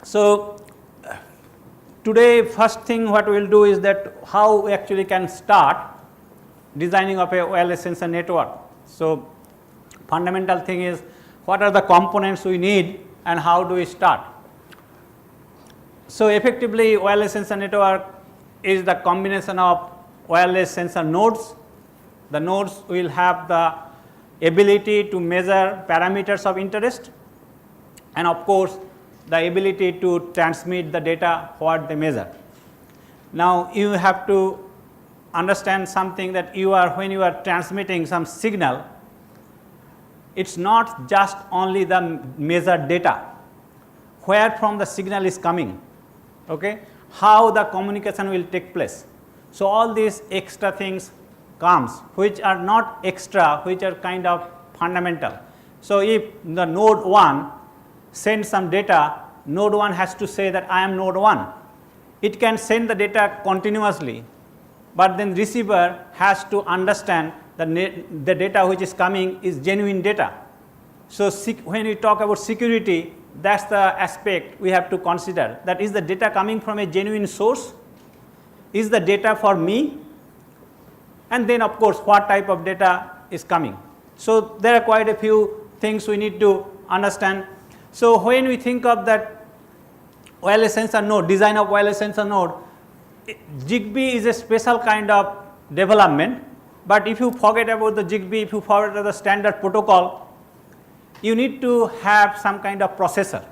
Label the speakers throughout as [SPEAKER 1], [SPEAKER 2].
[SPEAKER 1] So, today first thing what we will do is that how we actually can start designing of a wireless sensor network. So, fundamental thing is what are the components we need and how do we start. So, effectively wireless sensor network is the combination of wireless sensor nodes. The nodes will have the ability to measure parameters of interest and of course, the ability to transmit the data what they measure. Now, you have to understand something that when you are transmitting some signal, it is not just only the measured data, where from the signal is coming, okay? How the communication will take place. So, all these extra things comes which are not extra, which are kind of fundamental. So, if the node 1 sends some data, node 1 has to say that I am node 1. It can send the data continuously, but then receiver has to understand the data which is coming is genuine data. So, when we talk about security, that is the aspect we have to consider, that is the data coming from a genuine source, is the data for me, and then of course, what type of data is coming. So, there are quite a few things we need to understand. So, when we think of that wireless sensor node, design of wireless sensor node, Zigbee is a special kind of development, but if you forget about the Zigbee, if you forget about the standard protocol, you need to have some kind of processor,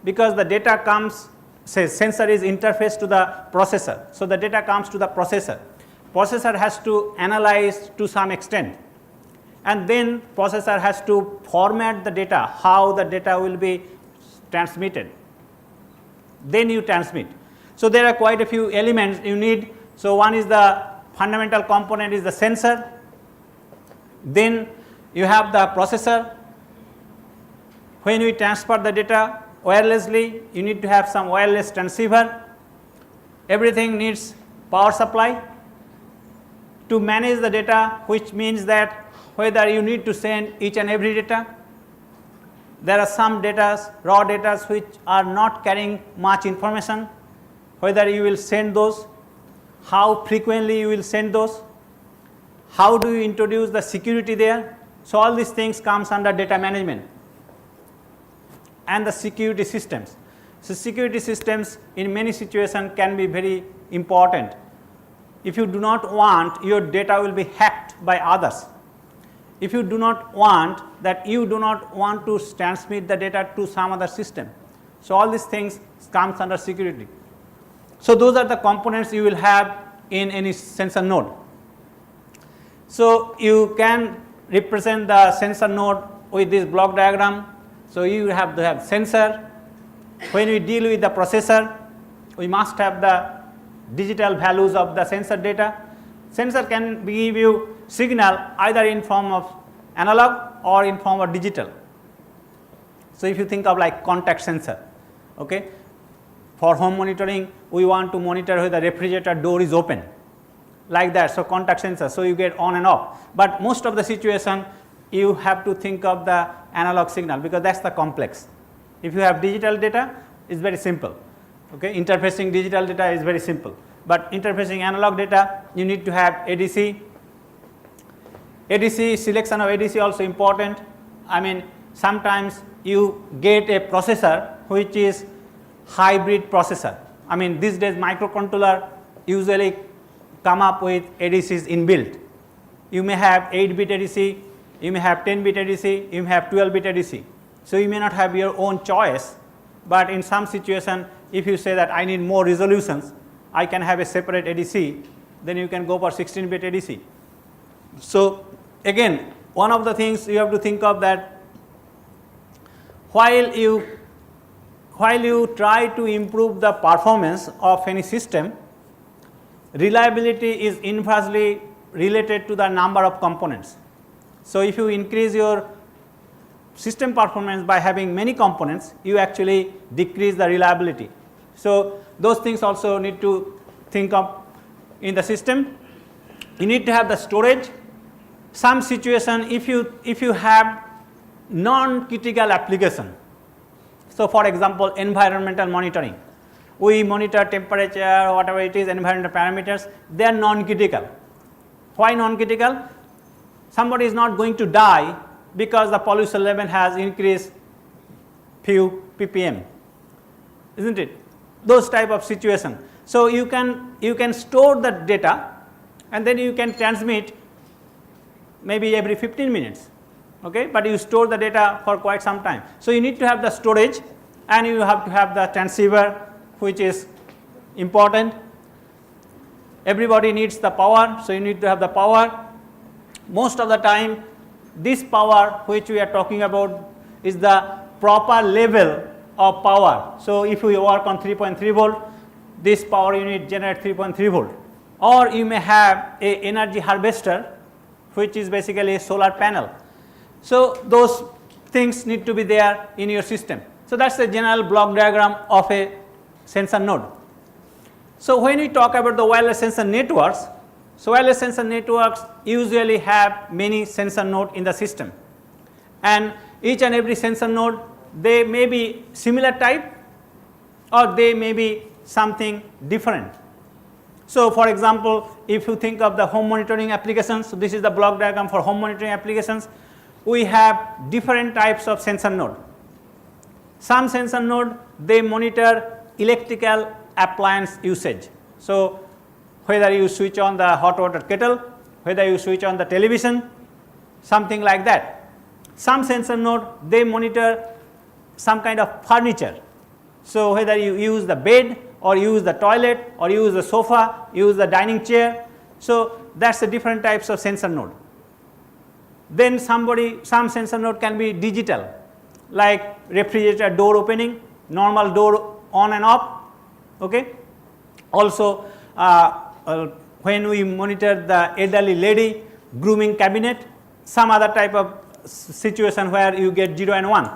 [SPEAKER 1] because the data comes, say sensor is interface to the processor. So, the data comes to the processor. Processor has to analyze to some extent, and then processor has to format the data, how the data will be transmitted, then you transmit. So, there are quite a few elements you need. So, one is the fundamental component is the sensor, then you have the processor. When we transfer the data wirelessly, you need to have some wireless transceiver. Everything needs power supply to manage the data, which means that whether you need to send each and every data. There are some data, raw data which are not carrying much information, whether you will send those, how frequently you will send those, how do you introduce the security there. So, all these things comes under data management and the security systems. So, security systems in many situations can be very important. If you do not want your data will be hacked by others, if you do not want that you do not want to transmit the data to some other system. So, all these things comes under security. So, those are the components you will have in any sensor node. So, you can represent the sensor node with this block diagram. So, you have to have sensor. When we deal with the processor, we must have the digital values of the sensor data. Sensor can give you signal either in form of analog or in form of digital. So, if you think of like contact sensor, okay, for home monitoring we want to monitor whether the refrigerator door is open, like that. So, contact sensor, so you get on and off, but most of the situation you have to think of the analog signal, because that is the complex. If you have digital data, it is very simple, okay. Interfacing digital data is very simple, but interfacing analog data you need to have ADC. ADC, selection of ADC also important. I mean, sometimes you get a processor which is hybrid processor. I mean, these days microcontroller usually come up with ADCs inbuilt. You may have 8-bit ADC, you may have 10-bit ADC, you may have 12-bit ADC. So, you may not have your own choice, but in some situation if you say that I need more resolutions, I can have a separate ADC, then you can go for 16-bit ADC. So, again, one of the things you have to think of that while you try to improve the performance of any system, reliability is inversely related to the number of components. So, if you increase your system performance by having many components, you actually decrease the reliability. So, those things also need to think of in the system. You need to have the storage. Some situation if you have non-critical application, So, for example, environmental monitoring, we monitor temperature, whatever it is, environmental parameters, they are non-critical. Why non-critical? Somebody is not going to die because the pollution level has increased few ppm, isn't it? Those type of situation. So, you can store the data and then you can transmit maybe every 15 minutes, okay, but you store the data for quite some time. So, you need to have the storage and you have to have the transceiver, which is important. Everybody needs the power, so you need to have the power. Most of the time this power which we are talking about is the proper level of power. So, if we work on 3.3 volt, this power unit generate 3.3 volt, or you may have a energy harvester which is basically a solar panel. So, those things need to be there in your system. So, that is the general block diagram of a sensor node. So, when we talk about the wireless sensor networks, so wireless sensor networks usually have many sensor nodes in the system, and each and every sensor node, they may be similar type or they may be something different. So, for example, if you think of the home monitoring applications, so this is the block diagram for home monitoring applications, we have different types of sensor node. Some sensor node, they monitor electrical appliance usage. So, whether you switch on the hot water kettle, whether you switch on the television, something like that. Some sensor node, they monitor some kind of furniture. So, whether you use the bed or use the toilet or use the sofa, use the dining chair. So, that is the different types of sensor node. Then some sensor node can be digital, like refrigerator door opening, normal door on and off. Okay. Also, when we monitor the elderly lady, grooming cabinet, some other type of situation where you get 0 and 1.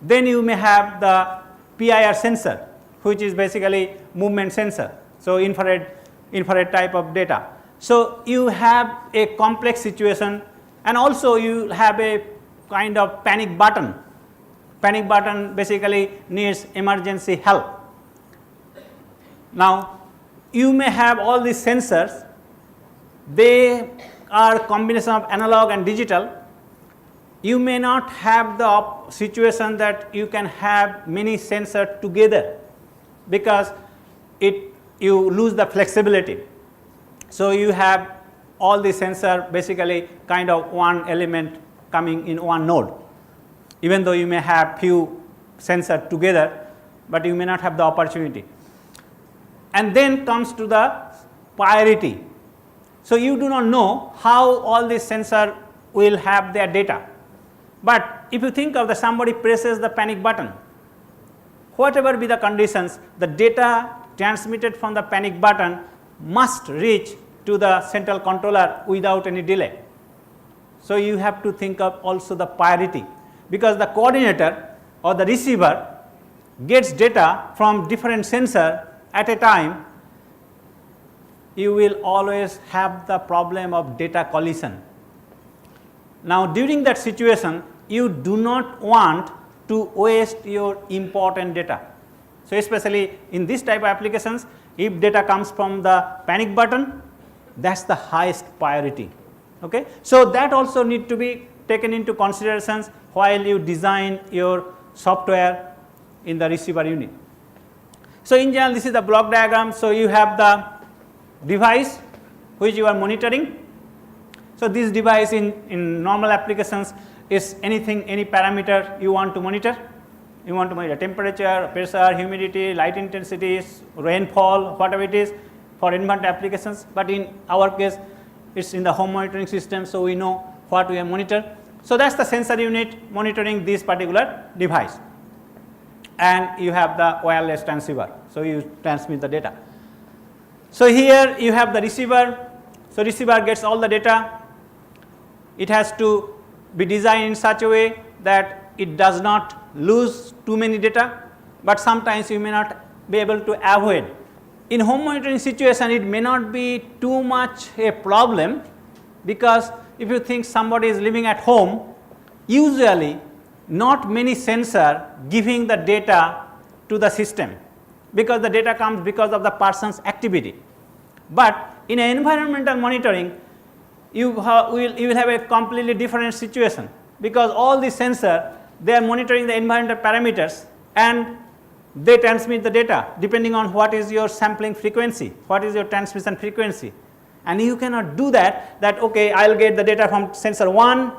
[SPEAKER 1] Then you may have the PIR sensor, which is basically movement sensor. So, infrared type of data. So, you have a complex situation, and also you have a kind of panic button. Panic button basically needs emergency help. Now, you may have all these sensors, they are combination of analog and digital. You may not have the situation that you can have many sensors together, because you lose the flexibility. So, you have all the sensor basically kind of one element coming in one node, even though you may have few sensors together, but you may not have the opportunity. And then comes to the priority. So, you do not know how all these sensors will have their data, but if you think of somebody presses the panic button, whatever be the conditions, the data transmitted from the panic button must reach to the central controller without any delay. So, you have to think of also the priority, because the coordinator or the receiver gets data from different sensor at a time. You will always have the problem of data collision. Now, during that situation, you do not want to waste your important data. So, especially in this type of applications, if data comes from the panic button, that is the highest priority. Okay. So, that also need to be taken into considerations while you design your software in the receiver unit. So, in general, this is the block diagram. So, you have the device which you are monitoring. So, this device in normal applications is anything, any parameter you want to monitor. You want to monitor temperature, pressure, humidity, light intensity, rainfall, whatever it is for environment applications, but in our case it is in the home monitoring system. So, we know what we monitor. So, that is the sensor unit monitoring this particular device, and you have the wireless transceiver. So, you transmit the data. So, here you have the receiver. So, receiver gets all the data. It has to be designed in such a way that it does not lose too many data, but sometimes you may not be able to avoid. In home monitoring situation, it may not be too much a problem, because if you think somebody is living at home, usually not many sensor giving the data to the system, because the data comes because of the person's activity. But in an environmental monitoring, you will have a completely different situation, because all the sensor, they are monitoring the environmental parameters and they transmit the data depending on what is your sampling frequency, what is your transmission frequency. And you cannot do that okay, I will get the data from sensor 1,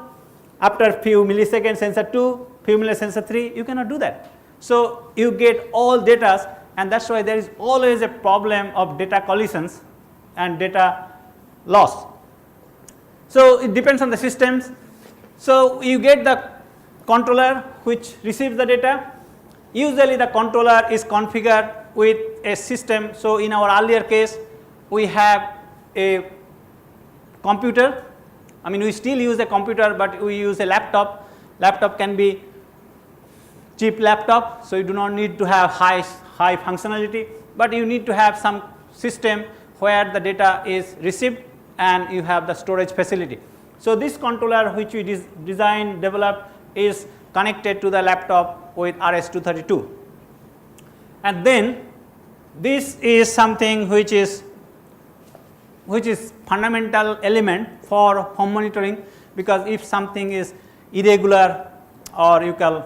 [SPEAKER 1] after few milliseconds sensor 2, few milliseconds sensor 3, you cannot do that. So you get all data, and that is why there is always a problem of data collisions and data loss. So it depends on the systems. So you get the controller which receives the data. Usually the controller is configured with a system. So in our earlier case, we have a computer. I mean, we still use a computer, but we use a laptop. Laptop can be cheap laptop, so you do not need to have high functionality, but you need to have some system where the data is received and you have the storage facility. So this controller which we developed is connected to the laptop with RS-232, and then this is something which is fundamental element for home monitoring, because if something is irregular, or you can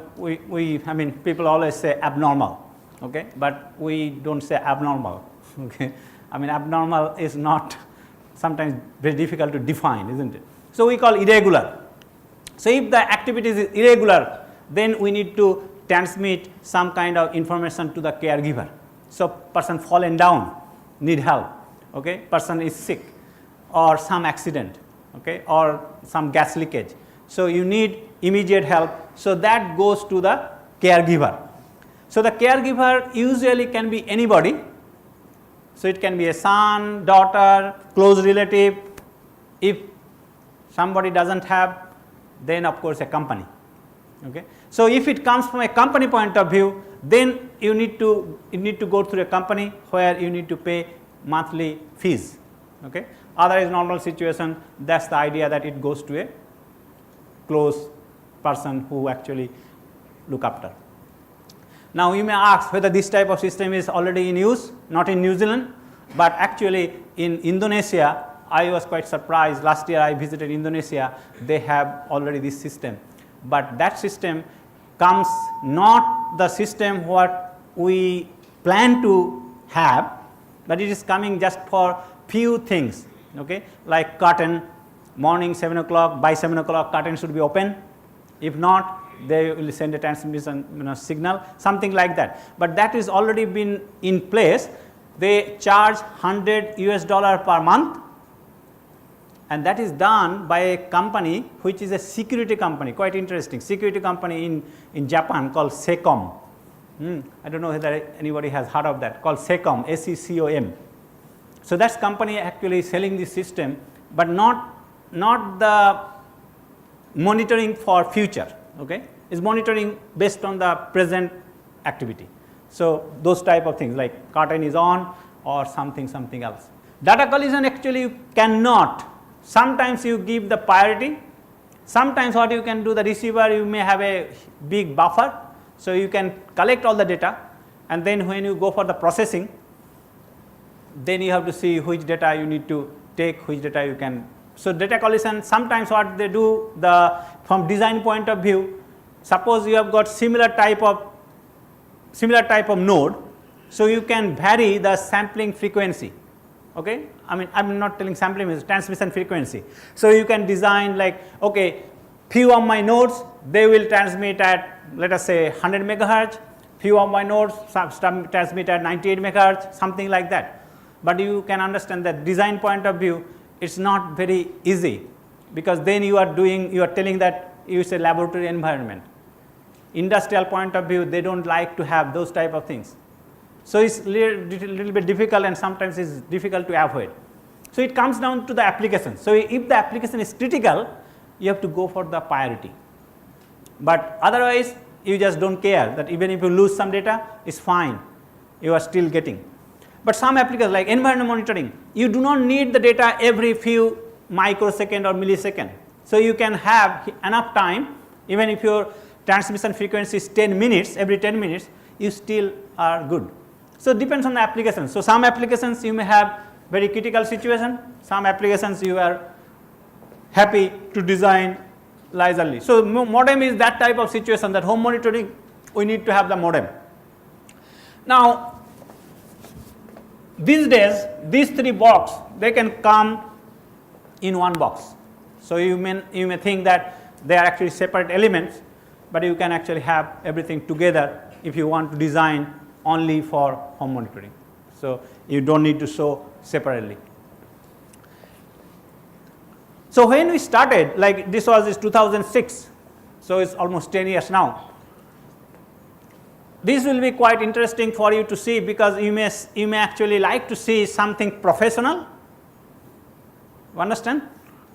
[SPEAKER 1] I mean, people always say abnormal, okay, but we don't say abnormal, okay. I mean, abnormal is not sometimes very difficult to define, isn't it? So we call irregular. So if the activity is irregular, then we need to transmit some kind of information to the caregiver. So person fallen down, need help, okay, person is sick, or some accident, okay, or some gas leakage. So you need immediate help, so that goes to the caregiver. So the caregiver usually can be anybody. So it can be a son, daughter, close relative. If somebody doesn't have, then of course a company, okay. So if it comes from a company point of view, then you need to go through a company where you need to pay monthly fees, okay. Otherwise, normal situation, that is the idea that it goes to a close person who actually look after. Now you may ask whether this type of system is already in use, not in New Zealand, but actually in Indonesia. I was quite surprised. Last year I visited Indonesia, they have already this system, but that system comes not the system what we plan to have, but it is coming just for few things, okay, like curtain, morning 7 o'clock, by 7 o'clock curtain should be open, if not they will send a transmission signal, something like that. But that is already been in place. They charge $100 per month, and that is done by a company which is a security company, quite interesting, security company in Japan called SECOM. I don't know whether anybody has heard of that, called SECOM, SECOM. So that's company actually selling this system, but not the monitoring for future, okay, is monitoring based on the present activity. So those type of things like curtain is on or something else. Data collision actually you cannot. Sometimes you give the priority, sometimes what you can do, the receiver you may have a big buffer, so you can collect all the data, and then when you go for the processing, then you have to see which data you need to take, which data you can. So data collision, sometimes what they do, from design point of view, suppose you have got similar type of node, so you can vary the sampling frequency, okay. I mean, I am not telling sampling, is transmission frequency. So you can design like, okay, few of my nodes, they will transmit at, let us say 100 megahertz, few of my nodes transmit at 98 megahertz, something like that. But you can understand that design point of view, it's not very easy, because then you are telling that you is a laboratory environment. Industrial point of view, they don't like to have those type of things. So it's little bit difficult, and sometimes it's difficult to avoid. So it comes down to the application. So if the application is critical, you have to go for the priority. But otherwise, you just don't care that even if you lose some data, it's fine, you are still getting. But some applications like environment monitoring, you do not need the data every few microsecond or millisecond. So you can have enough time, even if your transmission frequency is 10 minutes, every 10 minutes, you still are good. So, depends on the application. So, some applications you may have very critical situation, some applications you are happy to design leisurely. So, modem is that type of situation, that home monitoring we need to have the modem. Now, these days these 3 boxes they can come in one box. So, you may think that they are actually separate elements, but you can actually have everything together if you want to design only for home monitoring. So, you do not need to show separately. So, when we started, like this was 2006, so it is almost 10 years now. This will be quite interesting for you to see, because you may actually like to see something professional. You understand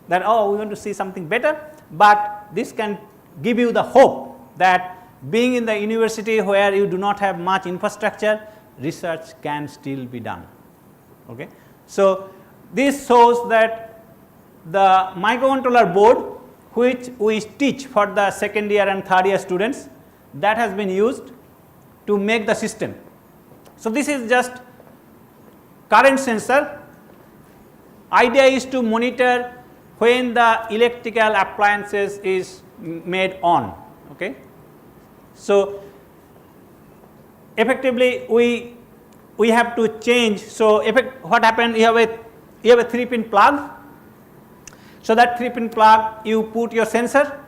[SPEAKER 1] that, oh, we want to see something better, but this can give you the hope that being in the university where you do not have much infrastructure, research can still be done. Okay. So, this shows that the microcontroller board which we teach for the second year and third year students, that has been used to make the system. So, this is just current sensor. Idea is to monitor when the electrical appliances is made on. Okay. So, effectively we have to change. So, what happened, you have a 3-pin plug. So, that 3-pin plug you put your sensor.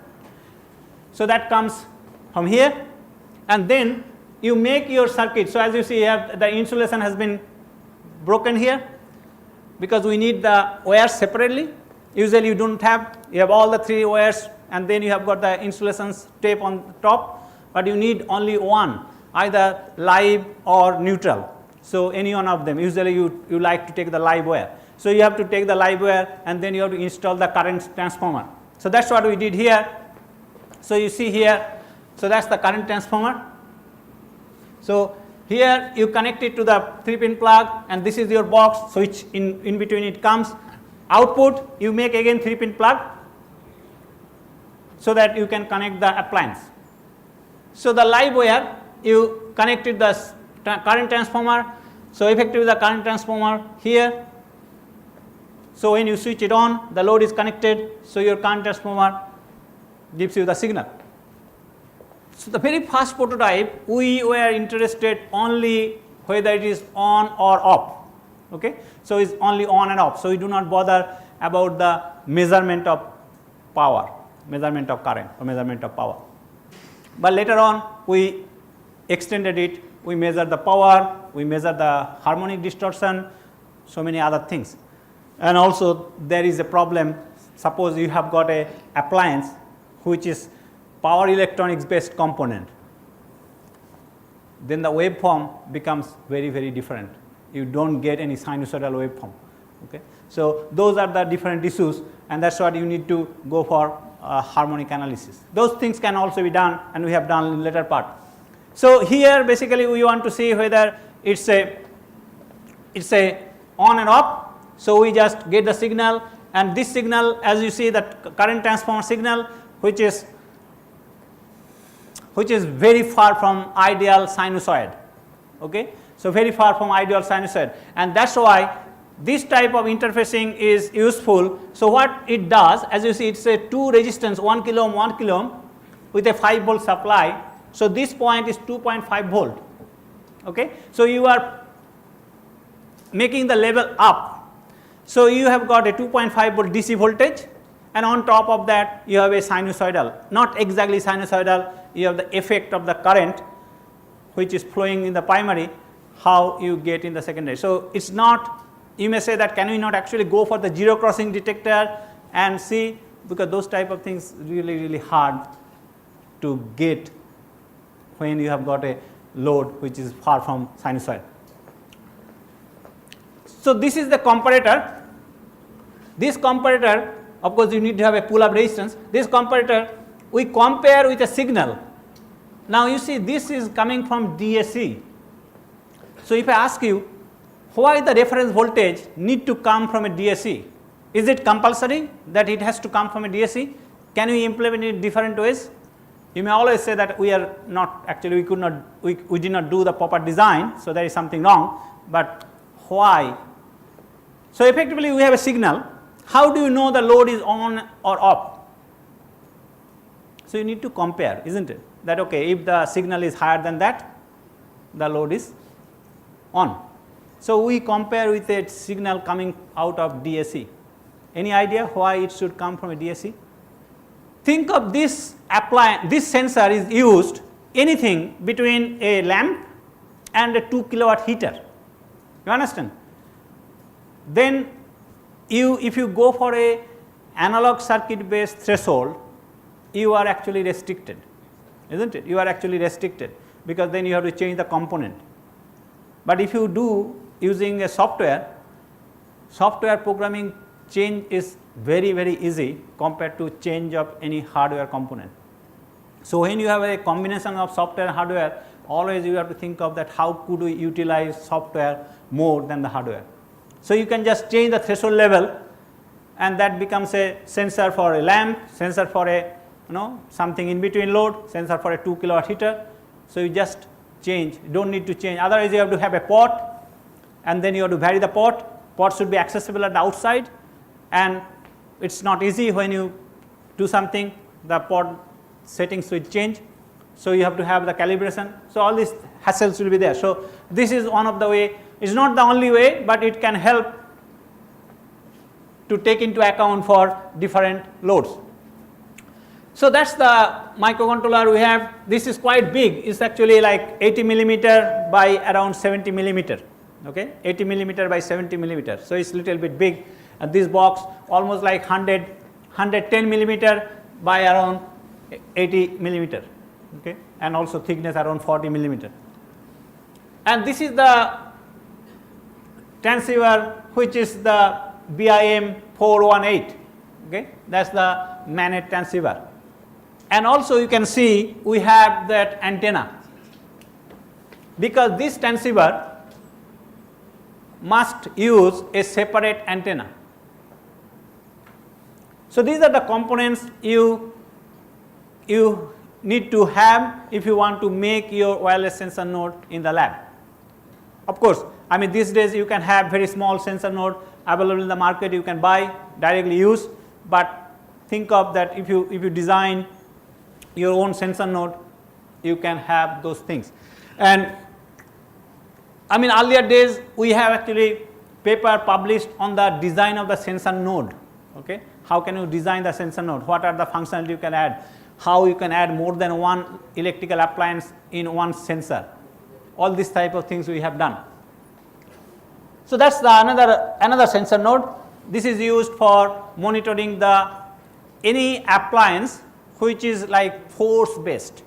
[SPEAKER 1] So, that comes from here, and then you make your circuit. So, as you see, you have the insulation has been broken here, because we need the wires separately. Usually you do not have, you have all the 3 wires, and then you have got the insulation tape on top, but you need only one, either live or neutral. So, any one of them, usually you like to take the live wire. So, you have to take the live wire, and then you have to install the current transformer. So, that is what we did here. So, you see here, so that is the current transformer. So, here you connect it to the 3-pin plug, and this is your box, so which in between it comes. Output you make again 3-pin plug, so that you can connect the appliance. So, the live wire you connected the current transformer. So, effectively the current transformer here. So, when you switch it on, the load is connected. So, your current transformer gives you the signal. So, the very first prototype we were interested only whether it is on or off. Okay. So, it is only on and off. So, we do not bother about the measurement of power, measurement of current or measurement of power. But later on we extended it, we measure the power, we measure the harmonic distortion, so many other things. And also there is a problem, suppose you have got a appliance which is power electronics based component, then the waveform becomes very, very different. You do not get any sinusoidal waveform. Okay. So, those are the different issues, and that is what you need to go for harmonic analysis. Those things can also be done, and we have done in later part. So, here basically we want to see whether it is a on and off. So, we just get the signal, and this signal, as you see, that current transformer signal which is very far from ideal sinusoid. Okay. So, very far from ideal sinusoid, and that is why this type of interfacing is useful. So, what it does, as you see, it is a 2 resistance 1 kilo ohm 1 kilo ohm with a 5 volt supply. So, this point is 2.5 volt. Okay. So, you are making the level up. So, you have got a 2.5 volt DC voltage, and on top of that you have a sinusoidal, not exactly sinusoidal, you have the effect of the current which is flowing in the primary, how you get in the secondary. So, it is not, you may say that can we not actually go for the zero crossing detector and see, because those type of things really hard to get when you have got a load which is far from sinusoid. So, this is the comparator. This comparator, of course, you need to have a pull up resistance. This comparator we compare with a signal. Now, you see this is coming from DAC. So, if I ask you why the reference voltage need to come from a DAC, is it compulsory that it has to come from a DAC? Can we implement it in different ways? You may always say that we are not actually we did not do the proper design, so there is something wrong, but why? So effectively we have a signal. How do you know the load is on or off? So you need to compare, isn't it? That okay, if the signal is higher than that, the load is on. So we compare with a signal coming out of DAC. Any idea why it should come from a DAC? Think of this this sensor is used anything between a lamp and a 2 kilowatt heater. You understand? Then if you go for a analog circuit based threshold, you are actually restricted, isn't it? You are actually restricted because then you have to change the component. But if you do using a software programming change is very easy compared to change of any hardware component. So when you have a combination of software and hardware, always you have to think of that how could we utilize software more than the hardware. So you can just change the threshold level and that becomes a sensor for a lamp, sensor for a something in between load, sensor for a 2 kilowatt heater. So you just change, you don't need to change, otherwise you have to have a port and then you have to vary the port. Port should be accessible at the outside and it's not easy when you do something, the port settings will change. So you have to have the calibration. So all these hassles will be there. So this is one of the way. It's not the only way, but it can help to take into account for different loads. So that's the microcontroller we have. This is quite big. It's actually like 80 millimeter by around 70 millimeter. Okay, 80 millimeter by 70 millimeter. So it's little bit big. And this box almost like 110 millimeter by around 80 millimeter. Okay, and also thickness around 40 millimeter. And this is the transceiver, which is the BIM 418. Okay, that's the managed transceiver. And also you can see we have that antenna, because this transceiver must use a separate antenna. So these are the components you need to have if you want to make your wireless sensor node in the lab. Of course, I mean these days you can have very small sensor node available in the market, you can buy, directly use, but think of that if you design your own sensor node, you can have those things. And I mean earlier days we have actually paper published on the design of the sensor node. Okay, how can you design the sensor node, what are the functionality you can add, how you can add more than one electrical appliance in one sensor, all these type of things we have done. So that's the another sensor node. This is used for monitoring any appliance which is like force based.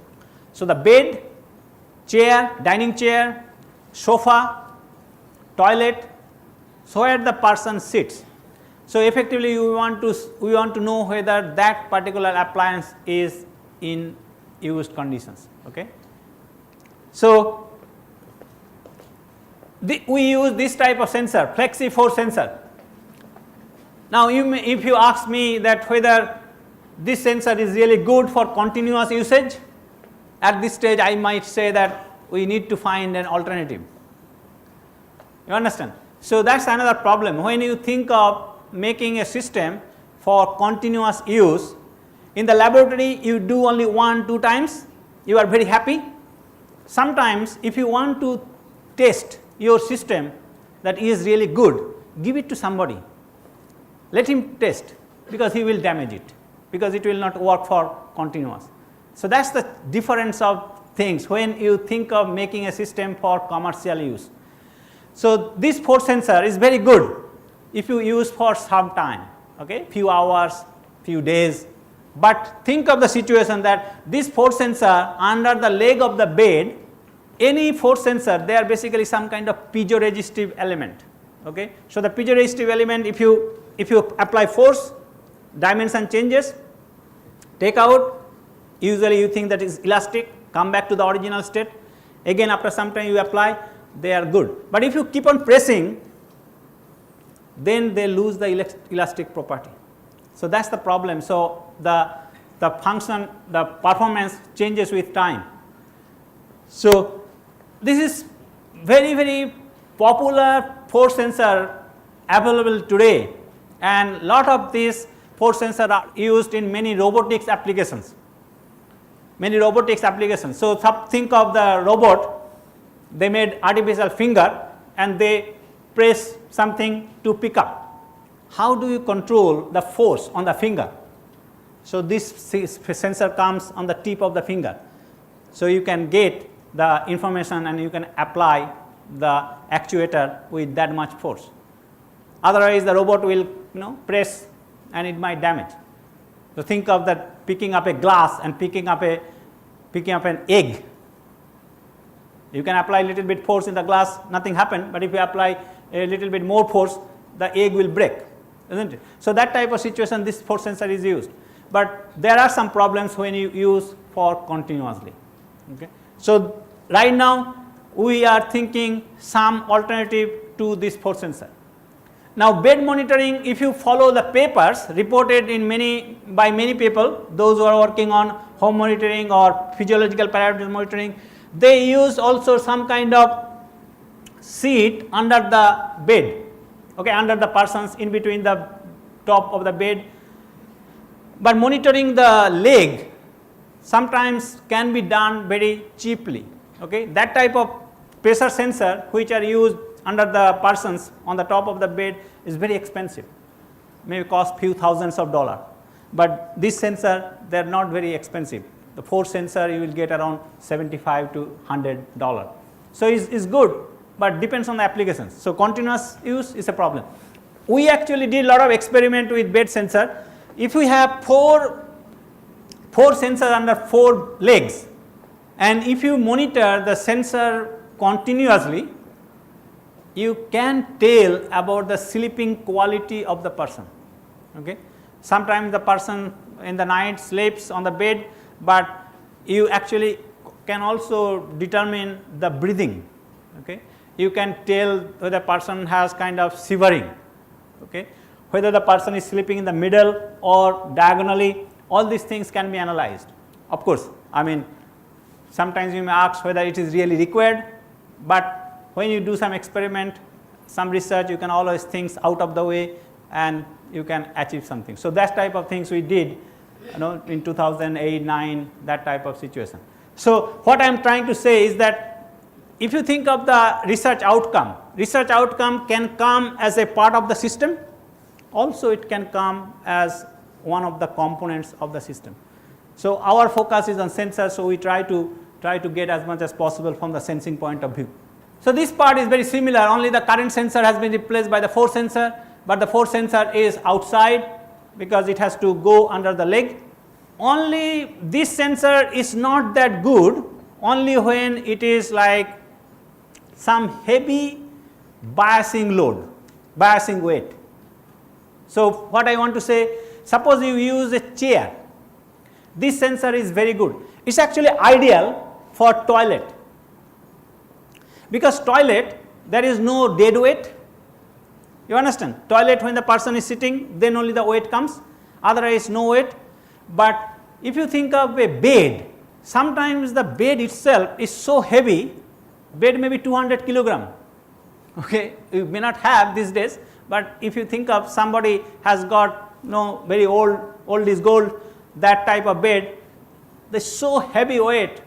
[SPEAKER 1] So the bed, chair, dining chair, sofa, toilet, so where the person sits. So effectively we want to know whether that particular appliance is in used conditions. Okay. So we use this type of sensor, flexi force sensor. Now if you ask me that whether this sensor is really good for continuous usage, at this stage I might say that we need to find an alternative. You understand? So that's another problem. When you think of making a system for continuous use, in the laboratory you do only 1-2 times, you are very happy. Sometimes if you want to test your system that is really good, give it to somebody, let him test, because he will damage it, because it will not work for continuous. So that's the difference of things when you think of making a system for commercial use. So this force sensor is very good if you use for some time, okay, few hours, few days. But think of the situation that this force sensor under the leg of the bed, any force sensor, they are basically some kind of piezoresistive element. Okay, so the piezoresistive element, if you apply force, dimension changes, take out, usually you think that is elastic, come back to the original state, again after some time you apply, they are good. But if you keep on pressing, then they lose the elastic property. So that's the problem. So the the function, the performance changes with time. So, this is very popular force sensor available today, and lot of these force sensors are used in many robotics applications. So, think of the robot, they made artificial finger and they press something to pick up. How do you control the force on the finger? So, this sensor comes on the tip of the finger. So, you can get the information and you can apply the actuator with that much force. Otherwise, the robot will press and it might damage. So, think of that picking up a glass and picking up an egg. You can apply a little bit force in the glass, nothing happened, but if you apply a little bit more force, the egg will break, isn't it? So, that type of situation this force sensor is used, but there are some problems when you use for continuously. Okay. So, right now we are thinking some alternative to this force sensor. Now, bed monitoring, if you follow the papers reported in by many people, those who are working on home monitoring or physiological parameters monitoring, they use also some kind of seat under the bed, okay, under the persons, in between the top of the bed. But monitoring the leg sometimes can be done very cheaply. Okay. That type of pressure sensor which are used under the persons on the top of the bed is very expensive, maybe cost few thousands of dollars, but this sensor they are not very expensive. The force sensor you will get around $75 to $100. So, is good, but depends on the applications. So, continuous use is a problem. We actually did a lot of experiment with bed sensor. If we have four sensors under 4 legs, and if you monitor the sensor continuously, you can tell about the sleeping quality of the person. Okay. Sometimes the person in the night sleeps on the bed, but you actually can also determine the breathing. Okay. You can tell whether the person has kind of shivering, okay, whether the person is sleeping in the middle or diagonally, all these things can be analyzed. Of course, I mean sometimes you may ask whether it is really required, but when you do some experiment, some research, you can always think out of the way and you can achieve something. So, that type of things we did in 2008, 9, that type of situation. So, what I am trying to say is that if you think of the research outcome can come as a part of the system, also it can come as one of the components of the system. So, our focus is on sensors, so we try to get as much as possible from the sensing point of view. So, this part is very similar, only the current sensor has been replaced by the force sensor, but the force sensor is outside because it has to go under the leg. Only this sensor is not that good only when it is like some heavy biasing weight. So, what I want to say, suppose you use a chair, this sensor is very good. It is actually ideal for toilet, because toilet there is no dead weight. You understand? Toilet, when the person is sitting, then only the weight comes, otherwise no weight. But if you think of a bed, sometimes the bed itself is so heavy, bed may be 200 kilogram. Okay, you may not have these days, but if you think of somebody has got very old is gold, that type of bed, they are so heavy weight,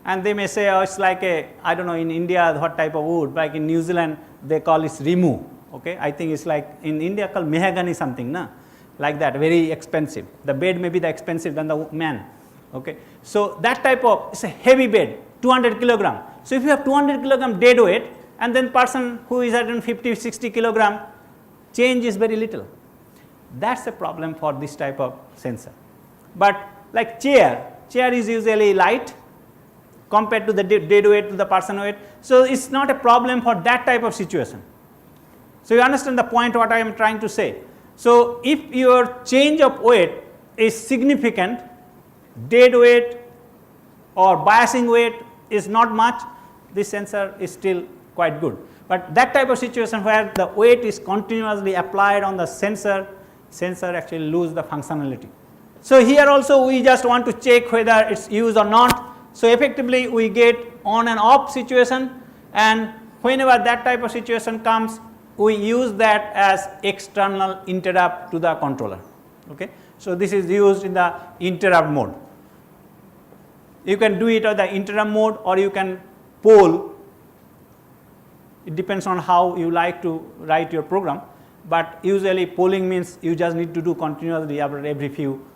[SPEAKER 1] and they may say, oh, it's like I don't know in India what type of wood, like in New Zealand they call it rimu. Okay, I think it's like in India called mahogany something, like that, very expensive. The bed may be the expensive than the man. Okay, so that type of, it's a heavy bed, 200 kilogram. So if you have 200 kilogram dead weight, and then person who is at 50, 60 kilogram, change is very little. That's a problem for this type of sensor. But like chair is usually light compared to the dead weight to the person weight. So it's not a problem for that type of situation. So you understand the point what I am trying to say. So if your change of weight is significant, dead weight or biasing weight is not much, this sensor is still quite good. But that type of situation where the weight is continuously applied on the sensor actually lose the functionality. So, here also we just want to check whether it is used or not. So, effectively we get on and off situation, and whenever that type of situation comes, we use that as external interrupt to the controller. Okay. So, this is used in the interrupt mode. You can do it on the interrupt mode, or you can poll. It depends on how you like to write your program, but usually polling means you just need to do continuously every few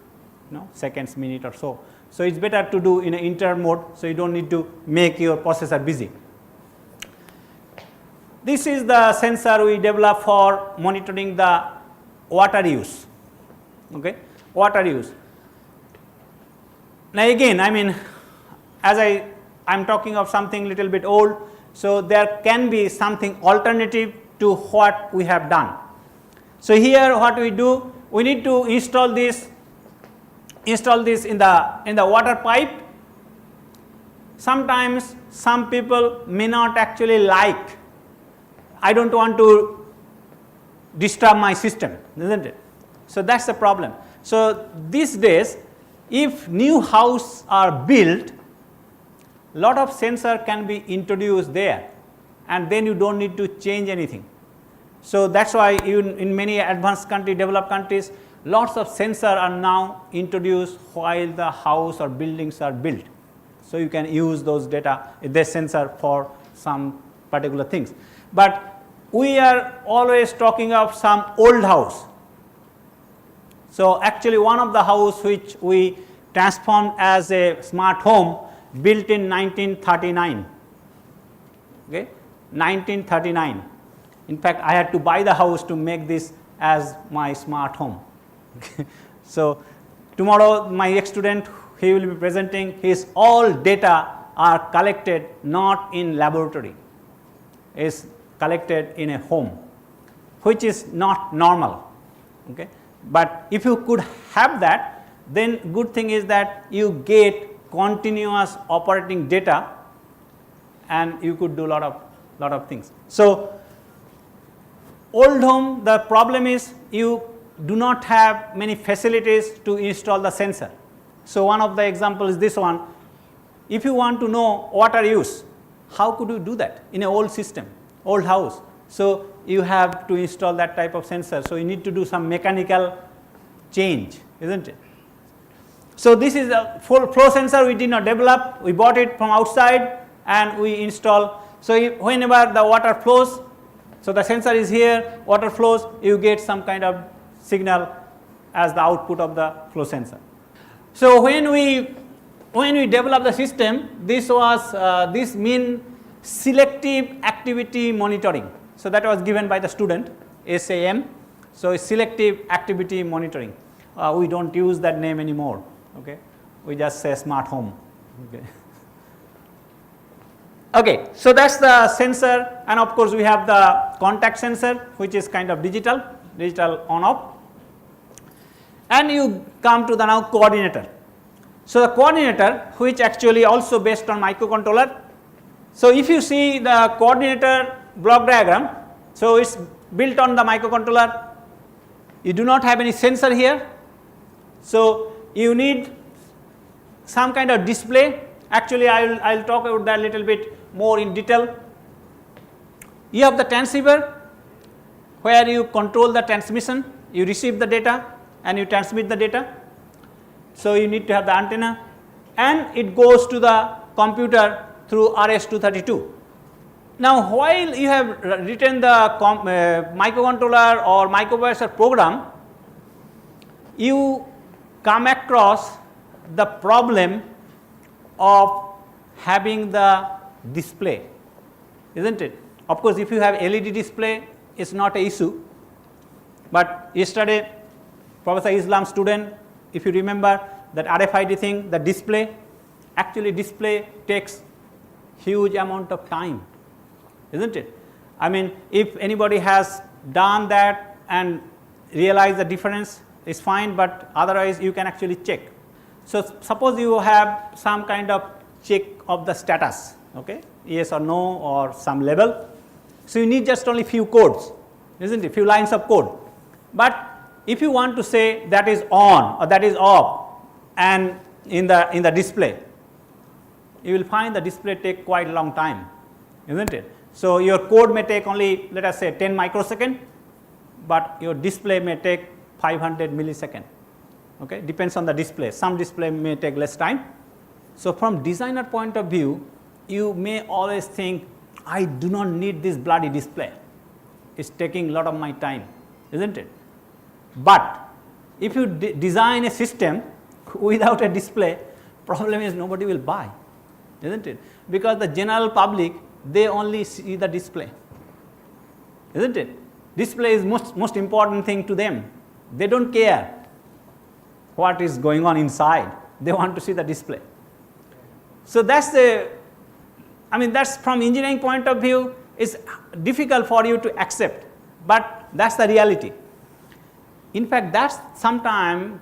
[SPEAKER 1] seconds, minute or so. So, it is better to do in an interrupt mode, so you do not need to make your processor busy. This is the sensor we developed for monitoring the water use. Okay. Water use. Now, again, I mean, as I am talking of something little bit old, so there can be something alternative to what we have done. So, here what we do, we need to install this in the water pipe. Sometimes some people may not actually like, I do not want to disturb my system, is not it. So, that is the problem. So, these days if new house are built, lot of sensor can be introduced there, and then you do not need to change anything. So, that is why even in many advanced countries, developed countries, lots of sensor are now introduced while the house or buildings are built. So, you can use those data, this sensor for some particular things. But we are always talking of some old house. So, actually one of the house which we transformed as a smart home built in 1939, okay, 1939. In fact, I had to buy the house to make this as my smart home. So, tomorrow my ex-student, he will be presenting, his all data are collected not in laboratory, is collected in a home, which is not normal. Okay. But if you could have that, then good thing is that you get continuous operating data, and you could do lot of things. So, old home, the problem is you do not have many facilities to install the sensor. So, one of the examples is this one. If you want to know water use, how could you do that in an old system, old house? So, you have to install that type of sensor. So, you need to do some mechanical change, is not it. So, this is a full flow sensor we did not develop, we bought it from outside and we install. So, whenever the water flows, so the sensor is here, water flows, you get some kind of signal as the output of the flow sensor. So, when we developed the system, this was this mean selective activity monitoring. So, that was given by the student SAM. So, selective activity monitoring, we do not use that name anymore, okay. We just say smart home. Okay. Okay, so that is the sensor, and of course, we have the contact sensor, which is kind of digital on off, and you come to the now coordinator. So, the coordinator, which actually also based on microcontroller. So, if you see the coordinator block diagram, so it is built on the microcontroller, you do not have any sensor here. So, you need some kind of display. Actually, I will talk about that a little bit more in detail. You have the transceiver where you control the transmission, you receive the data and you transmit the data. So, you need to have the antenna, and it goes to the computer through RS-232. Now, while you have written the microcontroller or microprocessor program, you come across the problem of having the display, isn't it? Of course, if you have LED display, it is not an issue, but yesterday Professor Islam's student, if you remember that RFID thing, the display, actually display takes huge amount of time, isn't it? I mean, if anybody has done that and realize the difference, is fine, but otherwise you can actually check. So, suppose you have some kind of check of the status, okay, yes or no or some level. So, you need just only few codes, isn't it, few lines of code, but if you want to say that is on or that is off and in the display, you will find the display take quite a long time, isn't it? So, your code may take only let us say 10 microsecond, but your display may take 500 millisecond, okay, depends on the display. Some display may take less time. So, from designer point of view, you may always think, I do not need this bloody display, it's taking a lot of my time, isn't it? But if you design a system without a display, problem is nobody will buy, isn't it? Because the general public, they only see the display, isn't it? Display is most important thing to them. They don't care what is going on inside, they want to see the display. So, that's that's from engineering point of view, it's difficult for you to accept, but that's the reality. In fact, that sometimes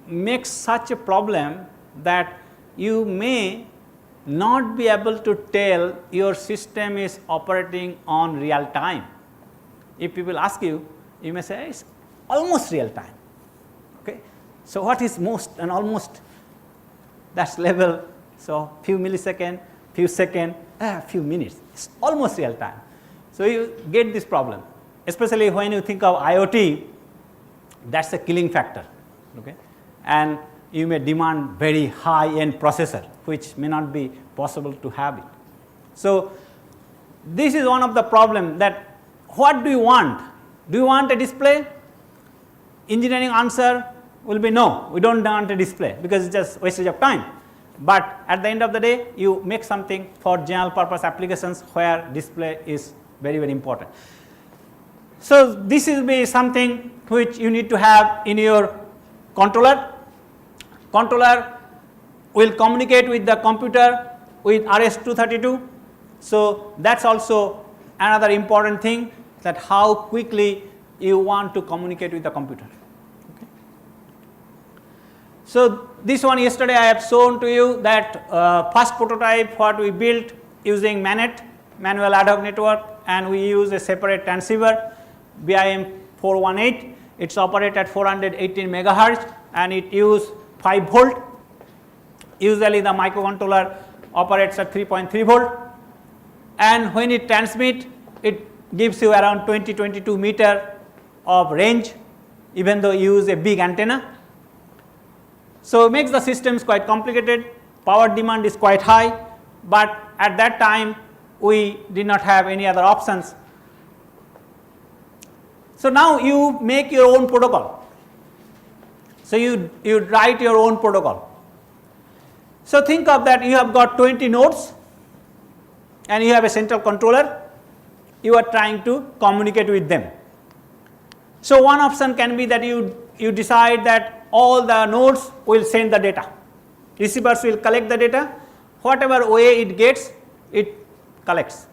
[SPEAKER 1] makes such a problem that you may not be able to tell your system is operating on real time. If people ask you, you may say it's almost real time. Okay. So, what is most and almost? That's level. So, few millisecond, few second, few minutes, it's almost real time. So, you get this problem, especially when you think of IoT, that's a killing factor, okay, and you may demand very high end processor, which may not be possible to have it. So, this is one of the problem that what do you want? Do you want a display? Engineering answer will be no, we do not want a display because it's just wastage of time. But at the end of the day, you make something for general purpose applications where display is very, very important. So, this will be something which you need to have in your controller. Controller will communicate with the computer with RS-232. So, that is also another important thing, that how quickly you want to communicate with the computer. Okay. So, this one yesterday I have shown to you that first prototype what we built using MANET, manual ad hoc network, and we use a separate transceiver BIM 418. It operates at 418 megahertz and it uses 5 volt. Usually the microcontroller operates at 3.3 volt, and when it transmits, it gives you around 20-22 meter of range, even though you use a big antenna. So, it makes the systems quite complicated, power demand is quite high, but at that time we did not have any other options. So, now you make your own protocol. So, you write your own protocol. So, think of that, you have got 20 nodes and you have a central controller, you are trying to communicate with them. So, one option can be that you decide that all the nodes will send the data, receivers will collect the data, whatever way it gets, it collects,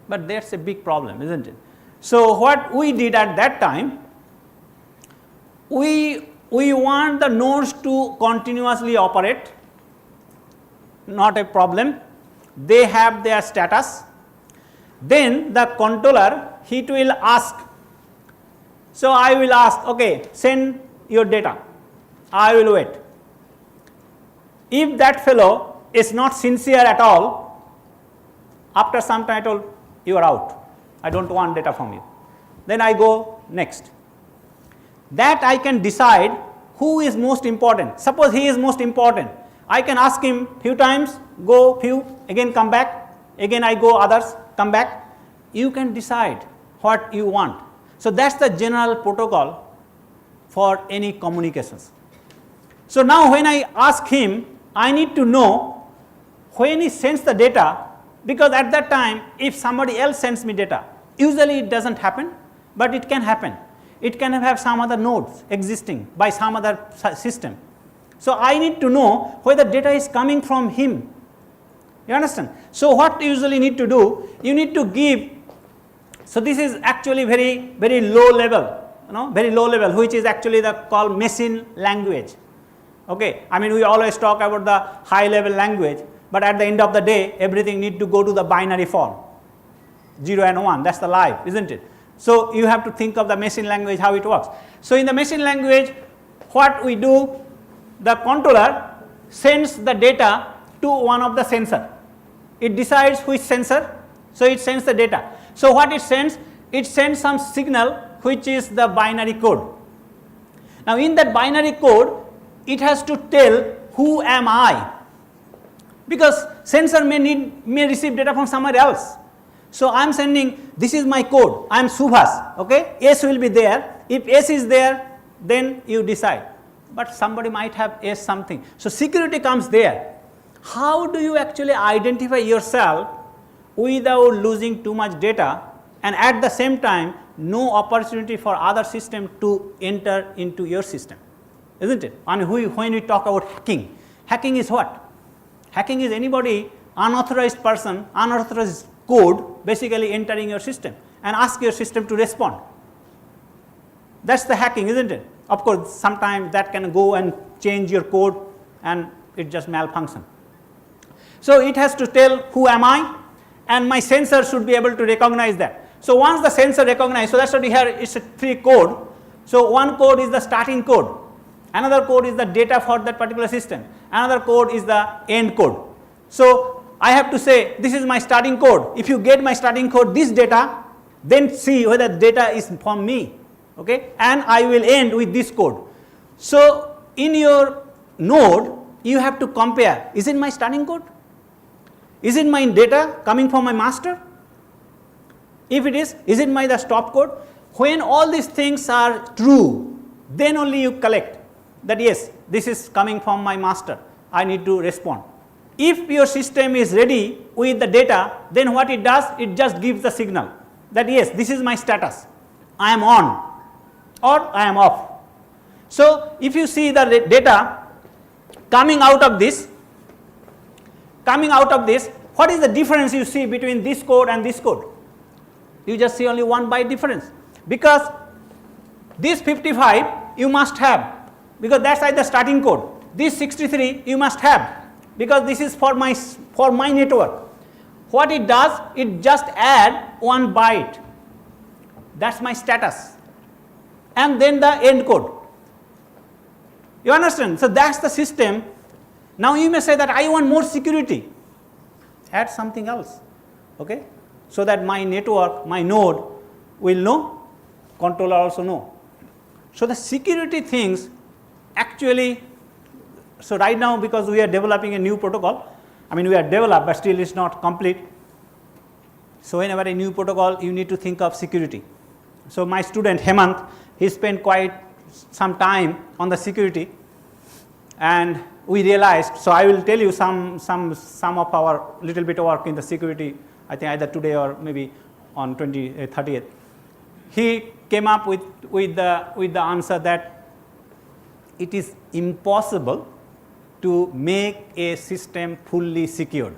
[SPEAKER 1] but that is a big problem, isn't it? So, what we did at that time, we want the nodes to continuously operate, not a problem, they have their status, then the controller, it will ask. So, I will ask, okay, send your data, I will wait. If that fellow is not sincere at all, after some time I told, you are out, I do not want data from you, then I go next. That I can decide who is most important. Suppose he is most important, I can ask him few times, go few, again come back, again I go others, come back. You can decide what you want. So, that is the general protocol for any communications. So, now when I ask him, I need to know when he sends the data, because at that time if somebody else sends me data, usually it does not happen, but it can happen. It can have some other nodes existing by some other system. So, I need to know whether data is coming from him, you understand. So, what you usually need to do, you need to give, so this is actually very low level, very low level, which is actually the called machine language. Okay. I mean, we always talk about the high level language, but at the end of the day everything need to go to the binary form, 0 and 1, that is the life, isn't it. So you have to think of the machine language how it works. So in the machine language, what we do, the controller sends the data to one of the sensor. It decides which sensor, so it sends the data. So what it sends? It sends some signal which is the binary code. Now in that binary code, it has to tell who am I, because sensor may receive data from somewhere else. So I am sending, this is my code, I am Subhas, okay, S will be there. If S is there, then you decide, but somebody might have S something. So security comes there. How do you actually identify yourself without losing too much data, and at the same time no opportunity for other system to enter into your system, isn't it? And when we talk about hacking is what? Hacking is anybody, unauthorized person, unauthorized code basically entering your system and ask your system to respond. That's the hacking, isn't it? Of course, sometimes that can go and change your code and it just malfunction. So it has to tell who am I, and my sensor should be able to recognize that. So once the sensor recognizes, so that's what we have, it's a 3 code. So one code is the starting code, another code is the data for that particular system, another code is the end code. So I have to say this is my starting code. If you get my starting code, this data, then see whether data is from me, okay, and I will end with this code. So in your node, you have to compare, is it my starting code? Is it my data coming from my master? If it is it my the stop code? When all these things are true, then only you collect that yes, this is coming from my master, I need to respond. If your system is ready with the data, then what it does, it just gives the signal that yes, this is my status, I am on or I am off. So if you see the data coming out of this, what is the difference you see between this code and this code? You just see only 1 byte difference, because this 55 you must have, because that's like the starting code. This 63 you must have, because this is for my network. What it does, it just add 1 byte, that's my status, and then the end code. You understand? So that's the system. Now you may say that I want more security, add something else, okay, so that my network, my node will know, controller also know. So the security things actually, so right now because we are developing a new protocol, I mean we are developed but still it's not complete. So whenever a new protocol, you need to think of security. So my student Hemant, he spent quite some time on the security, and we realized, so I will tell you some of our little bit of work in the security, I think either today or maybe on 30th. He came up with the answer that it is impossible to make a system fully secured,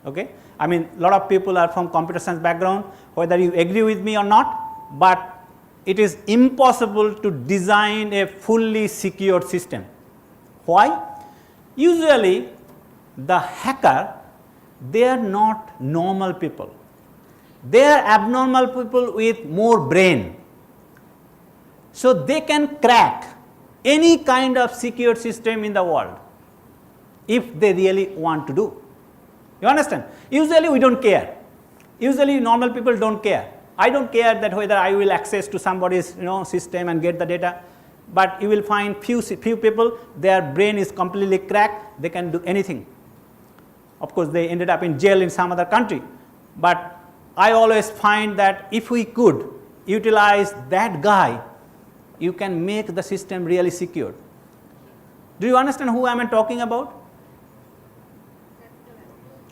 [SPEAKER 1] okay. I mean lot of people are from computer science background, whether you agree with me or not, but it is impossible to design a fully secured system. Why? Usually the hacker, they are not normal people, they are abnormal people with more brain. So they can crack any kind of secured system in the world if they really want to do. You understand? Usually we don't care, usually normal people don't care. I don't care that whether I will access to somebody's system and get the data, but you will find few people, their brain is completely cracked, they can do anything. Of course they ended up in jail in some other country, but I always find that if we could utilize that guy, you can make the system really secure. Do you understand who I am talking about?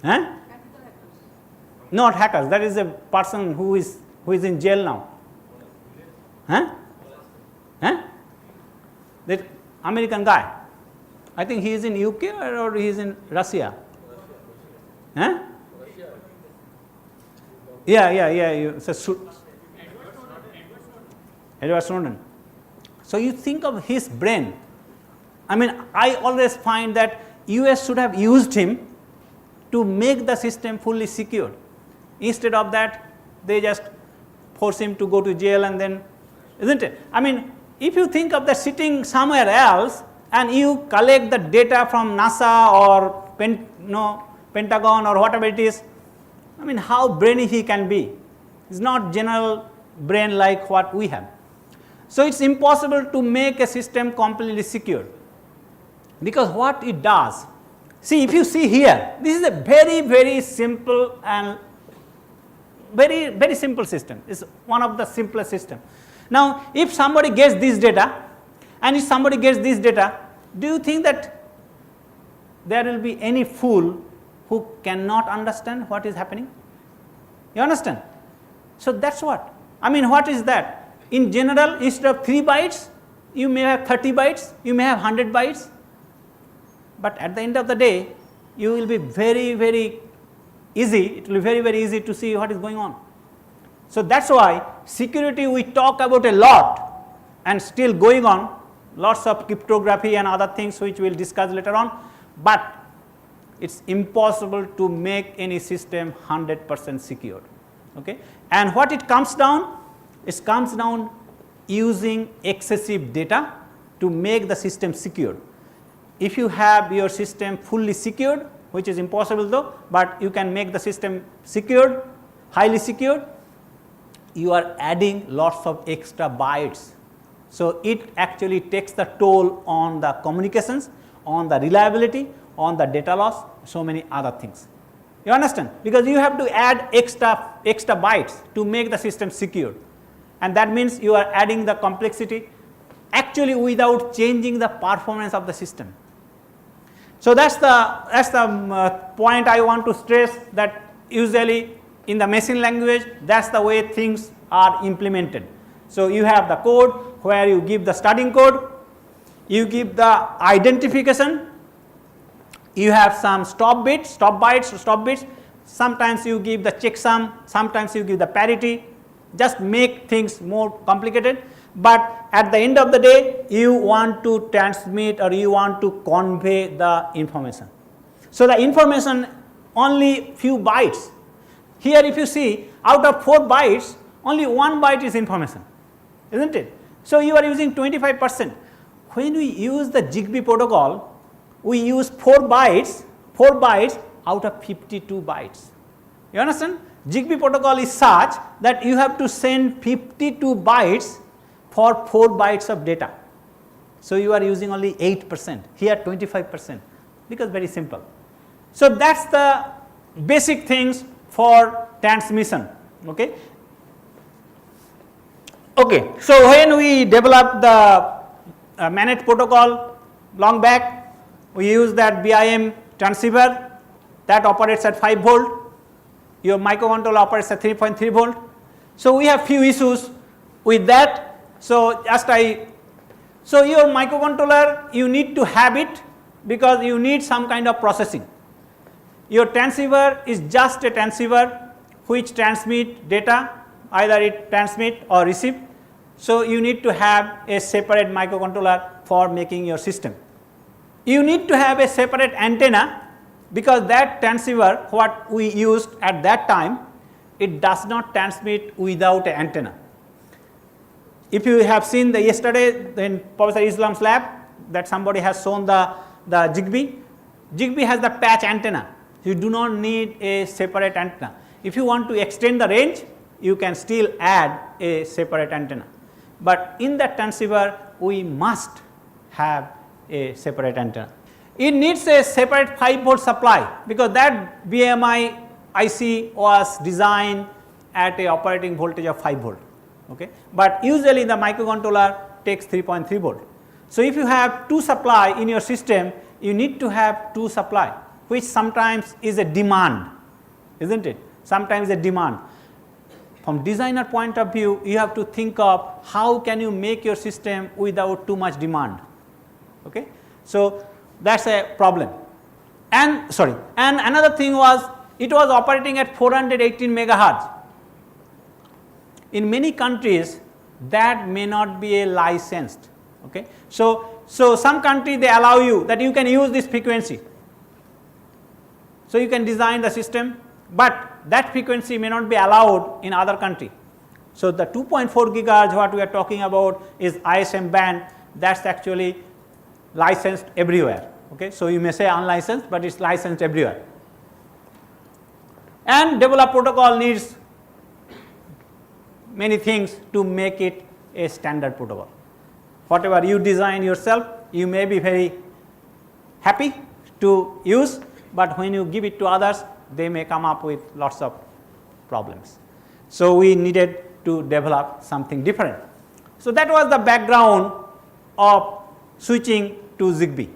[SPEAKER 1] Huh? Not hackers, that is a person who is in jail now. Huh? Huh? That American guy, I think he is in UK or he is in Russia. Huh? Yeah. So, Edward Snowden. So you think of his brain. I mean, I always find that US should have used him to make the system fully secure. Instead of that, they just force him to go to jail and then, isn't it? I mean, if you think of the sitting somewhere else and you collect the data from NASA or Pentagon or whatever it is, I mean, how brainy he can be? It's not general brain like what we have. So it's impossible to make a system completely secure, because what it does, see, if you see here, this is a very, very simple and very, very simple system. It's one of the simplest system. Now, if somebody gets this data and if somebody gets this data, do you think that there will be any fool who cannot understand what is happening? You understand? So that's what. I mean, what is that? In general, instead of 3 bytes, you may have 30 bytes, you may have 100 bytes, but at the end of the day, you will be very, very easy, it will be very, very easy to see what is going on. So that's why security we talk about a lot and still going on, lots of cryptography and other things which we will discuss later on, but it's impossible to make any system 100% secure. Okay? And what it comes down? It comes down using excessive data to make the system secure. If you have your system fully secured, which is impossible though, but you can make the system secured, highly secured, you are adding lots of extra bytes. So it actually takes the toll on the communications, on the reliability, on the data loss, so many other things. You understand? Because you have to add extra bytes to make the system secure, and that means you are adding the complexity actually without changing the performance of the system. So that's the point I want to stress, that usually in the machine language, that's the way things are implemented. So you have the code where you give the starting code, you give the identification, you have some stop bits, sometimes you give the checksum, sometimes you give the parity, just make things more complicated, but at the end of the day you want to transmit or you want to convey the information. So the information only few bytes. Here if you see, out of 4 bytes, only 1 byte is information, isn't it? So you are using 25%. When we use the Zigbee protocol, we use 4 bytes out of 52 bytes. You understand? Zigbee protocol is such that you have to send 52 bytes for 4 bytes of data. So you are using only 8%, here 25%, because very simple. So that's the basic things for transmission. Okay. Okay. So when we developed the managed protocol long back, we use that BIM transceiver that operates at 5 volt. Your microcontroller operates at 3.3 volt. So we have few issues with that. So so your microcontroller, you need to have it because you need some kind of processing. Your transceiver is just a transceiver which transmit data, either it transmit or receive. So you need to have a separate microcontroller for making your system. You need to have a separate antenna, because that transceiver what we used at that time, it does not transmit without an antenna. If you have seen the yesterday in Professor Islam's lab that somebody has shown the Zigbee, Zigbee has the patch antenna. You do not need a separate antenna. If you want to extend the range, you can still add a separate antenna. But in that transceiver, we must have a separate antenna. It needs a separate 5 volt supply, because that BMI IC was designed at a operating voltage of 5 volt. Okay. But usually the microcontroller takes 3.3 volt. So if you have 2 supply in your system, you need to have 2 supply, which sometimes is a demand, isn't it? Sometimes a demand. From designer point of view, you have to think of how can you make your system without too much demand. Okay. So that's a problem. And another thing was, it was operating at 418 megahertz. In many countries that may not be a licensed. Okay. So some country they allow you that you can use this frequency. So you can design the system, but that frequency may not be allowed in other country. So, the 2.4 gigahertz what we are talking about is ISM band, that is actually licensed everywhere. Okay. So, you may say unlicensed, but it is licensed everywhere. And develop protocol needs many things to make it a standard protocol. Whatever you design yourself, you may be very happy to use, but when you give it to others, they may come up with lots of problems. So, we needed to develop something different. So, that was the background of switching to Zigbee.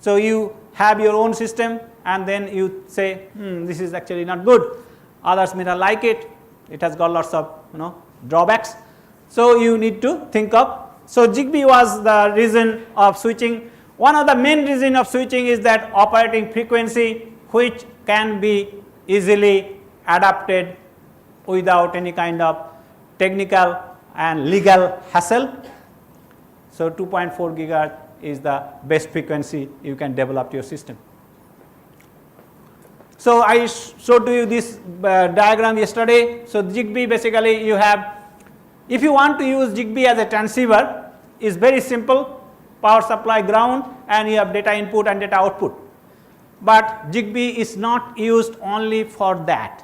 [SPEAKER 1] So, you have your own system and then you say this is actually not good, others may not like it, it has got lots of drawbacks. So, you need to think of, so Zigbee was the reason of switching. One of the main reason of switching is that operating frequency which can be easily adapted without any kind of technical and legal hassle. So, 2.4 gigahertz is the best frequency you can develop your system. So, I showed to you this diagram yesterday. So, Zigbee basically you have, if you want to use Zigbee as a transceiver, is very simple, power supply ground and you have data input and data output. But Zigbee is not used only for that.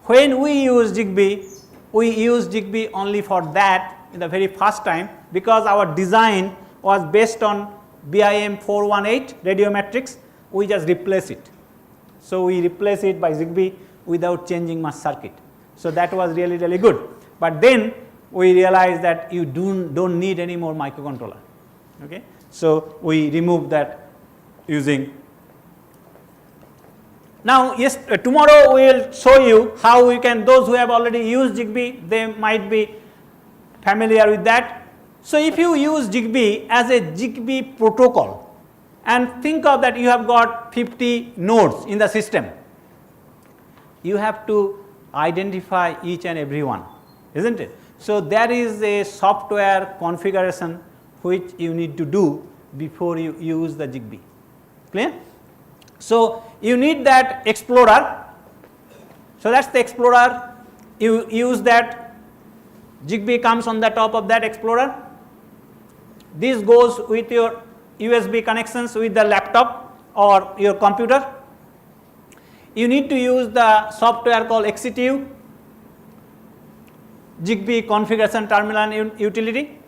[SPEAKER 1] When we use Zigbee only for that in the very first time, because our design was based on BIM 418 radio matrix, we just replace it. So, we replace it by Zigbee without changing much circuit. So, that was really good, but then we realized that you don't need any more microcontroller. Okay. So, we remove that using. Now, yes, tomorrow we will show you how we can, those who have already used Zigbee, they might be familiar with that. So, if you use Zigbee as a Zigbee protocol and think of that you have got 50 nodes in the system, you have to identify each and every one, isn't it? So, there is a software configuration which you need to do before you use the Zigbee, clear? So, you need that explorer. So, that is the explorer, you use that, Zigbee comes on the top of that explorer. This goes with your USB connections with the laptop or your computer. You need to use the software called Exitive, Zigbee configuration terminal utility,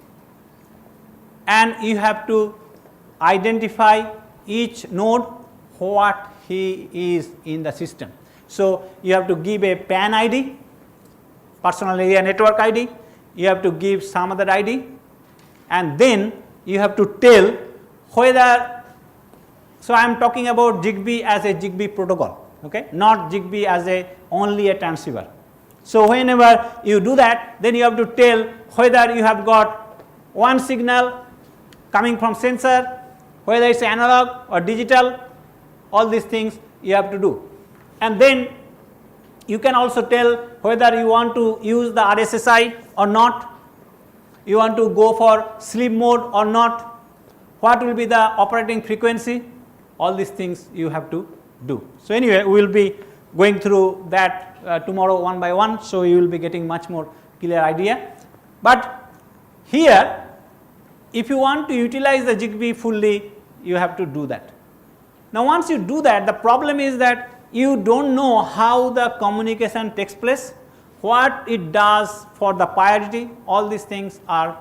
[SPEAKER 1] and you have to identify each node what he is in the system. So, you have to give a PAN ID, personal area network ID, you have to give some other ID, and then you have to tell whether, so I am talking about Zigbee as a Zigbee protocol, okay, not Zigbee as only a transceiver. So, whenever you do that, then you have to tell whether you have got one signal coming from sensor, whether it is analog or digital, all these things you have to do. And then you can also tell whether you want to use the RSSI or not, you want to go for sleep mode or not, what will be the operating frequency, all these things you have to do. So, anyway, we will be going through that tomorrow one by one. So, you will be getting much more clear idea. But here if you want to utilize the Zigbee fully, you have to do that. Now, once you do that, the problem is that you do not know how the communication takes place, what it does for the priority, all these things are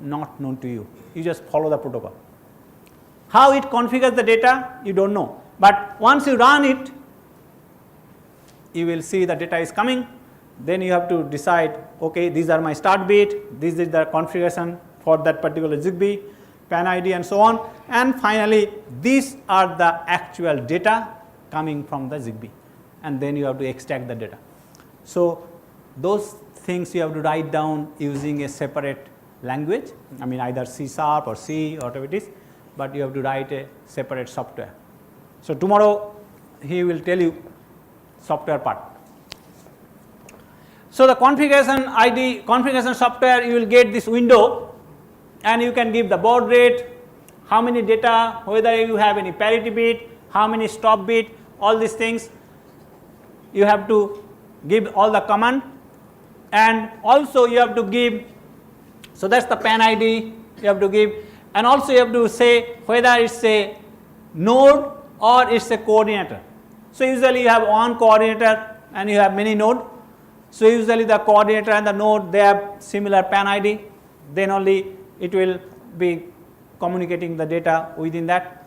[SPEAKER 1] not known to you, you just follow the protocol. How it configures the data, you do not know, but once you run it, you will see the data is coming, then you have to decide, okay, these are my start bit, this is the configuration for that particular Zigbee, PAN ID and so on, and finally these are the actual data coming from the Zigbee, and then you have to extract the data. So, those things you have to write down using a separate language, I mean either C# or C or whatever it is, but you have to write a separate software. So, tomorrow he will tell you software part. So, the configuration ID, configuration software, you will get this window and you can give the baud rate, how many data, whether you have any parity bit, how many stop bit, all these things you have to give all the command, and also you have to give, so that's the PAN ID you have to give, and also you have to say whether it's a node or it's a coordinator. So usually you have one coordinator and you have many nodes. So usually the coordinator and the node, they have similar PAN ID, then only it will be communicating the data within that.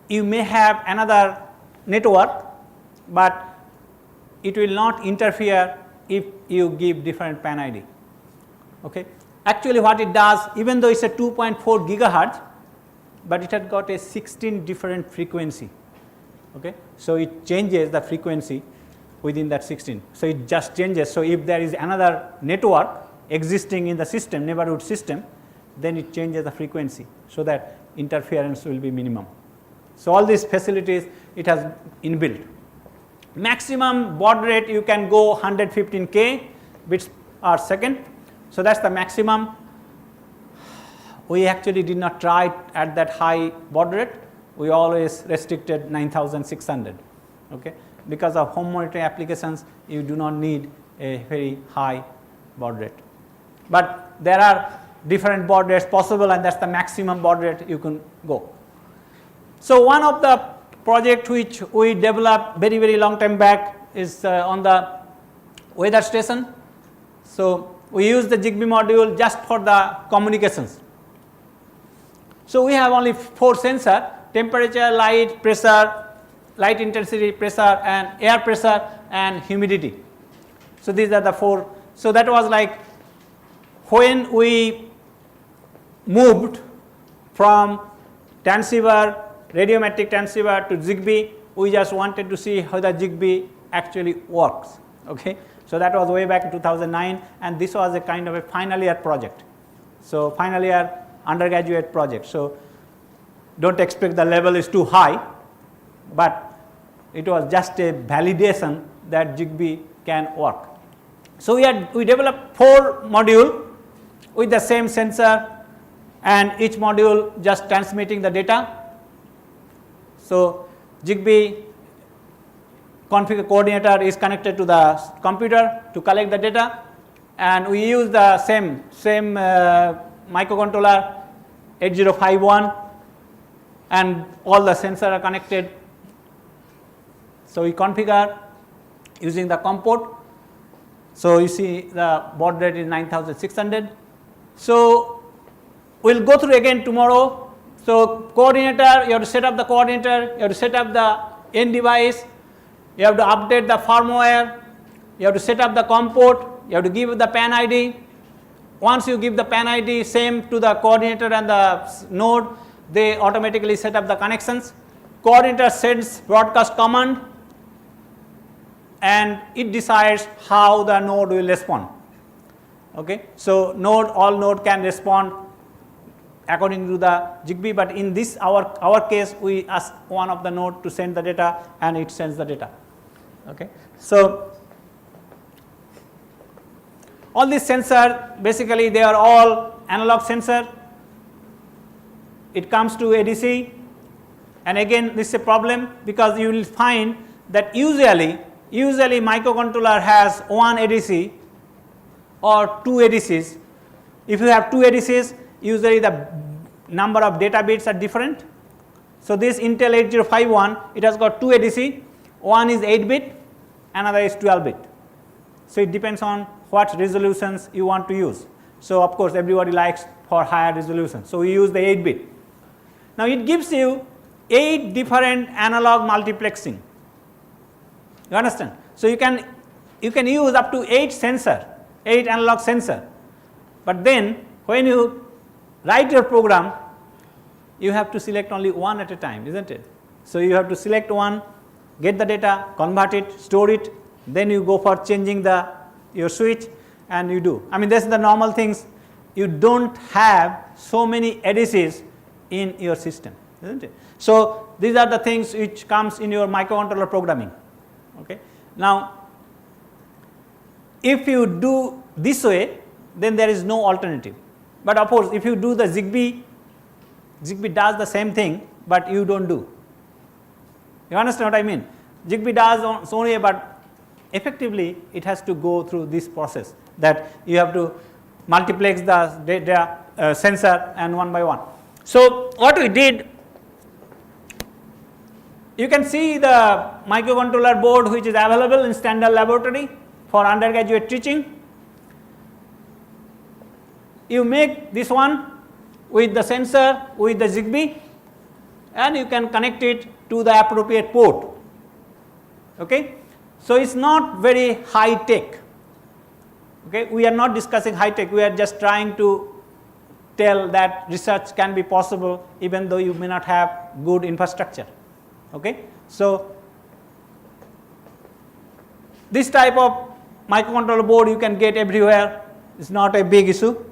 [SPEAKER 1] You may have another network, but it will not interfere if you give different PAN ID. Okay. Actually what it does, even though it's a 2.4 gigahertz, but it has got a 16 different frequency. Okay. So it changes the frequency within that 16. So it just changes. So if there is another network existing in the system, neighborhood system, then it changes the frequency so that interference will be minimum. So all these facilities it has inbuilt. Maximum baud rate you can go 115K bits per second. So that's the maximum. We actually did not try it at that high baud rate. We always restricted 9600. Okay. Because of home monitoring applications, you do not need a very high baud rate. But there are different baud rates possible, and that's the maximum baud rate you can go. So one of the project which we developed very, very long time back is on the weather station. So we use the Zigbee module just for the communications. So we have only 4 sensors: temperature, light, pressure, light intensity, pressure, and air pressure, and humidity. So these are the 4. So that was like when we moved from transceiver, radiometric transceiver to Zigbee, we just wanted to see how the Zigbee actually works. Okay. So that was way back in 2009, and this was a kind of a final year project. So final year undergraduate project. So don't expect the level is too high, but it was just a validation that Zigbee can work. So we developed 4 modules with the same sensor, and each module just transmitting the data. So Zigbee configure coordinator is connected to the computer to collect the data, and we use the same microcontroller 8051, and all the sensors are connected. So we configure using the COM port. So you see the baud rate is 9600. So we will go through again tomorrow. So coordinator, you have to set up the coordinator, you have to set up the end device, you have to update the firmware, you have to set up the COM port, you have to give the PAN ID. Once you give the PAN ID same to the coordinator and the node, they automatically set up the connections. Coordinator sends broadcast command, and it decides how the node will respond. Okay. So all node can respond according to the Zigbee, but in this our case we ask one of the node to send the data, and it sends the data. Okay. So all these sensors basically they are all analog sensor. It comes to ADC, and again this is a problem because you will find that usually microcontroller has one ADC or 2 ADCs. If you have 2 ADCs, usually the number of data bits are different. So this Intel 8051, it has got 2 ADC, one is 8 bit, another is 12 bit. So it depends on what resolutions you want to use. So of course everybody likes for higher resolution. So we use the 8 bit. Now it gives you 8 different analog multiplexing. You understand? So you can use up to 8 sensor, 8 analog sensor. But then when you write your program, you have to select only one at a time, isn't it? So you have to select one, get the data, convert it, store it, then you go for changing your switch, and you do. I mean, this is the normal things. You don't have so many ADCs in your system, isn't it? So these are the things which comes in your microcontroller programming. Okay. Now if you do this way, then there is no alternative. But of course if you do the Zigbee does the same thing, but you don't do. You understand what I mean? Zigbee does its own way, but effectively it has to go through this process. that you have to multiplex the data sensor and one by one. So, what we did, you can see the microcontroller board which is available in standard laboratory for undergraduate teaching. You make this one with the sensor with the Zigbee, and you can connect it to the appropriate port. Okay. So, it is not very high tech. Okay. We are not discussing high tech, we are just trying to tell that research can be possible even though you may not have good infrastructure. Okay. So, this type of microcontroller board you can get everywhere, it is not a big issue,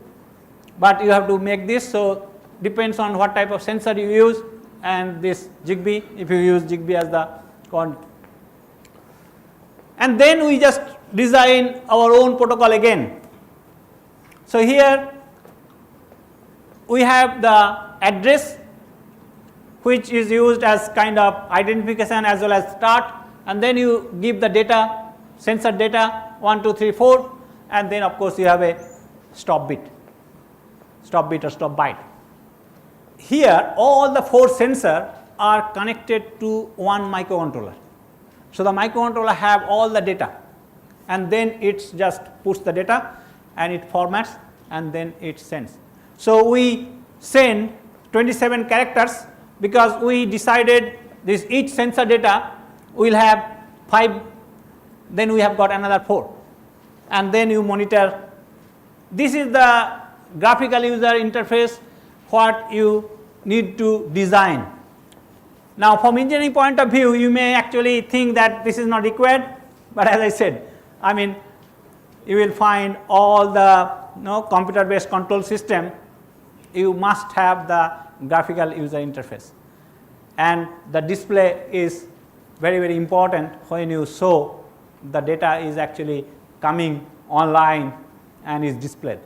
[SPEAKER 1] but you have to make this. So, depends on what type of sensor you use and this Zigbee, if you use Zigbee as the con. And then we just design our own protocol again. So, here we have the address which is used as kind of identification as well as start, and then you give the data, sensor data 1, 2, 3, 4, and then of course you have a stop bit or stop byte. Here all the 4 sensors are connected to one microcontroller. So, the microcontroller have all the data, and then it just puts the data and it formats and then it sends. So, we send 27 characters because we decided this each sensor data will have 5, then we have got another 4, and then you monitor. This is the graphical user interface what you need to design. Now, from engineering point of view, you may actually think that this is not required, but as I said, I mean, you will find all the computer based control system, you must have the graphical user interface, and the display is very, very important when you show the data is actually coming online and is displayed.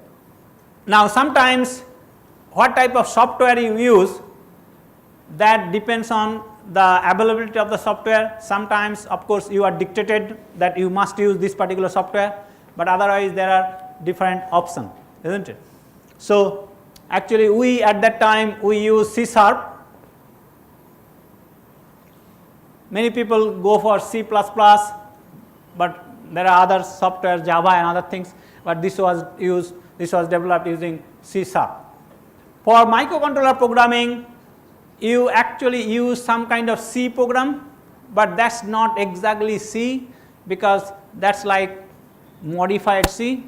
[SPEAKER 1] Now, sometimes what type of software you use, that depends on the availability of the software. Sometimes of course you are dictated that you must use this particular software, but otherwise there are different options, isn't it? So, actually we at that time we use C#. Many people go for C++, but there are other software, Java and other things, but this was developed using C#. For microcontroller programming, you actually use some kind of C program, but that is not exactly C, because that is like modified C.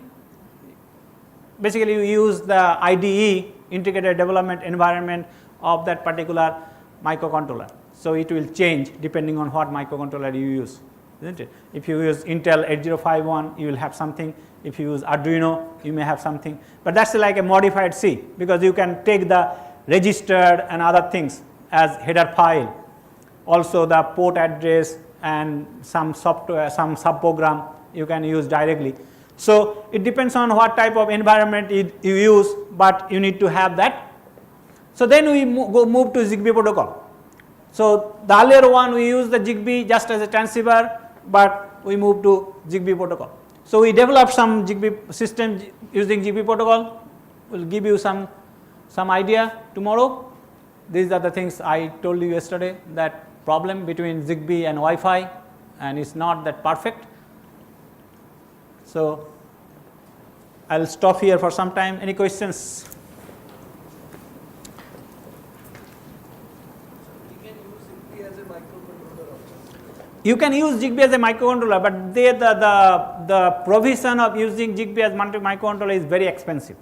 [SPEAKER 1] Basically you use the IDE, integrated development environment of that particular microcontroller. So, it will change depending on what microcontroller you use, isn't it? If you use Intel 8051, you will have something. If you use Arduino, you may have something, but that is like a modified C, because you can take the registered and other things as header file, also the port address and some software, some subprogram you can use directly. So, it depends on what type of environment you use, but you need to have that. So, then we move to Zigbee protocol. So, the earlier one we use the Zigbee just as a transceiver, but we move to Zigbee protocol. So, we developed some Zigbee system using Zigbee protocol. We will give you some idea tomorrow. These are the things I told you yesterday, that problem between Zigbee and Wi-Fi, and it's not that perfect. So, I will stop here for some time. Any questions? You can use Zigbee as a microcontroller, but the provision of using Zigbee as microcontroller is very expensive.